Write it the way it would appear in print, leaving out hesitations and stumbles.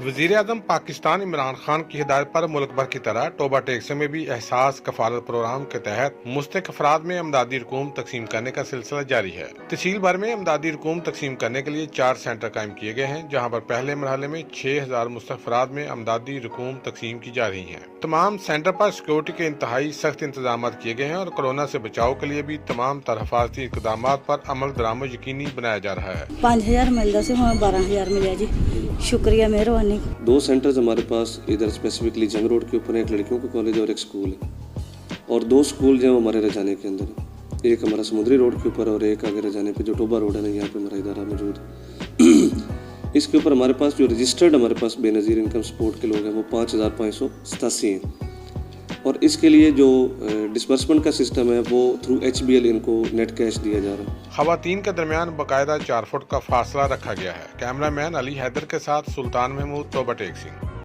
वज़ीर आज़म पाकिस्तान इमरान खान की हिदायत पर मुल्क भर की तरह टोबा टेक्स में भी एहसास कफालत प्रोग्राम के तहत मुस्तहिक अफराद में अमदादी रकूम तकसीम करने का सिलसिला जारी है। तहसील भर में अमदादी रकूम तकसीम करने के लिए 4 सेंटर कायम किए गए हैं, जहाँ पर पहले मरहले में 6000 मुस्तहिक अफराद में अमदादी रकूम तकसीम की जा रही है। तमाम सेंटर पर सिक्योरिटी के इंतहाई सख्त इंतजाम किए गए हैं और कोरोना से बचाव के लिए भी तमाम तरह हिफाजती इक़दाम पर अमल दरामद यकीनी बनाया जा रहा है। 5000 मिलता से 12000 मिला जी, शुक्रिया मेहरबानी। 2 सेंटर्स हमारे पास इधर स्पेसिफिकली जंग रोड के ऊपर एक लड़कियों का कॉलेज और एक स्कूल है, और 2 स्कूल जो हमारे रजाने के अंदर है। एक हमारा समुद्री रोड के ऊपर और एक आगे रजाने पे जो टोबा रोड है ना, यहाँ पे हमारा इदारा मौजूद है। इसके ऊपर हमारे पास जो रजिस्टर्ड हमारे पास बेनज़ीर इनकम सपोर्ट के लोग हैं वो 5587 हैं, और इसके लिए जो डिस्बर्समेंट का सिस्टम है वो थ्रू HBL इनको नेट कैश दिया जा रहा है। खवातीन के दरमियान बाकायदा 4 फुट का फासला रखा गया है। कैमरामैन अली हैदर के साथ सुल्तान महमूद, टोबा टेक सिंह।